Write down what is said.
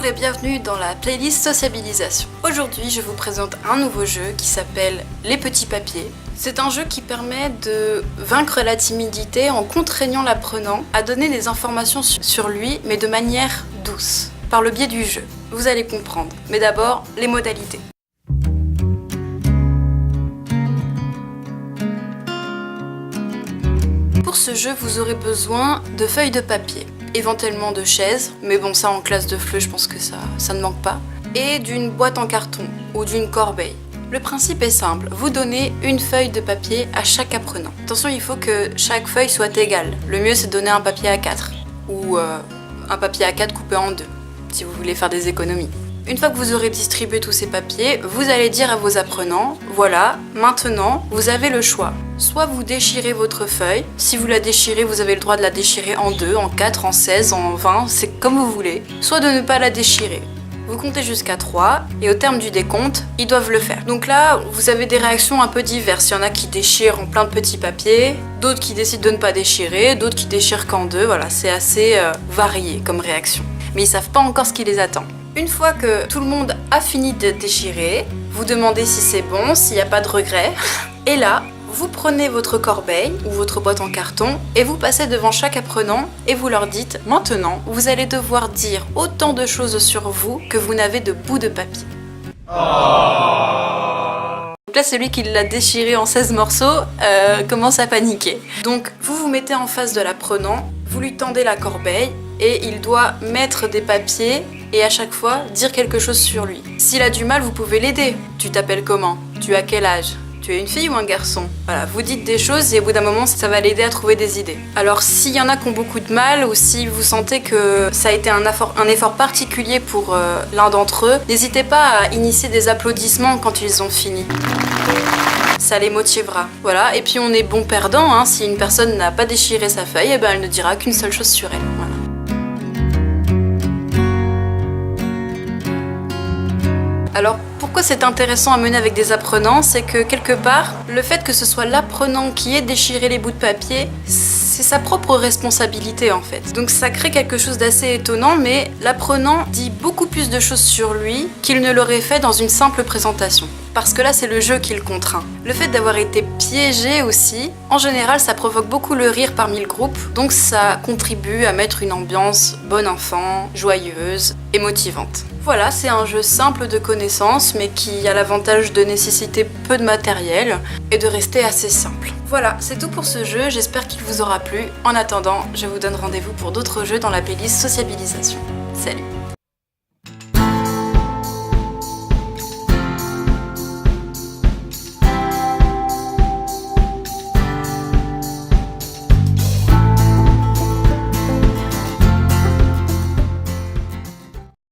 Bonjour et bienvenue dans la playlist sociabilisation. Aujourd'hui, je vous présente un nouveau jeu qui s'appelle Les Petits Papiers. C'est un jeu qui permet de vaincre la timidité en contraignant l'apprenant à donner des informations sur lui, mais de manière douce, par le biais du jeu. Vous allez comprendre. Mais d'abord, les modalités. Pour ce jeu, vous aurez besoin de feuilles de papier, éventuellement de chaises, mais bon, ça en classe de FLE, je pense que ça ne manque pas, et d'une boîte en carton ou d'une corbeille. Le principe est simple, vous donnez une feuille de papier à chaque apprenant. Attention, il faut que chaque feuille soit égale. Le mieux, c'est de donner un papier A4 ou un papier A4 coupé en deux, si vous voulez faire des économies. Une fois que vous aurez distribué tous ces papiers, vous allez dire à vos apprenants, voilà, maintenant, vous avez le choix. Soit vous déchirez votre feuille, si vous la déchirez, vous avez le droit de la déchirer en 2, en 4, en 16, en 20, c'est comme vous voulez. Soit de ne pas la déchirer. Vous comptez jusqu'à 3 et au terme du décompte, ils doivent le faire. Donc là, vous avez des réactions un peu diverses. Il y en a qui déchirent en plein de petits papiers, d'autres qui décident de ne pas déchirer, d'autres qui déchirent qu'en 2. Voilà, c'est assez varié comme réaction. Mais ils savent pas encore ce qui les attend. Une fois que tout le monde a fini de déchirer, vous demandez si c'est bon, s'il n'y a pas de regret. Et là, vous prenez votre corbeille ou votre boîte en carton et vous passez devant chaque apprenant et vous leur dites « Maintenant, vous allez devoir dire autant de choses sur vous que vous n'avez de bout de papier. » Donc là, celui qui l'a déchiré en 16 morceaux commence à paniquer. Donc, vous vous mettez en face de l'apprenant, vous lui tendez la corbeille et il doit mettre des papiers et à chaque fois dire quelque chose sur lui. S'il a du mal, vous pouvez l'aider. Tu t'appelles comment? Tu as quel âge? Tu es une fille ou un garçon? Voilà, vous dites des choses et au bout d'un moment, ça va l'aider à trouver des idées. Alors s'il y en a qui ont beaucoup de mal ou si vous sentez que ça a été un effort particulier pour l'un d'entre eux, n'hésitez pas à initier des applaudissements quand ils ont fini. Ça les motivera. Voilà, et puis on est bon perdant, hein. Si une personne n'a pas déchiré sa feuille, eh ben, elle ne dira qu'une seule chose sur elle. Voilà. Alors, pourquoi c'est intéressant à mener avec des apprenants? C'est que quelque part, le fait que ce soit l'apprenant qui ait déchiré les bouts de papier, c'est sa propre responsabilité en fait. Donc ça crée quelque chose d'assez étonnant, mais l'apprenant dit beaucoup plus de choses sur lui qu'il ne l'aurait fait dans une simple présentation. Parce que là, c'est le jeu qui le contraint. Le fait d'avoir été piégé aussi, en général, ça provoque beaucoup le rire parmi le groupe, donc ça contribue à mettre une ambiance bon enfant, joyeuse et motivante. Voilà, c'est un jeu simple de connaissances, mais qui a l'avantage de nécessiter peu de matériel et de rester assez simple. Voilà, c'est tout pour ce jeu, j'espère qu'il vous aura plu. En attendant, je vous donne rendez-vous pour d'autres jeux dans la playlist sociabilisation. Salut!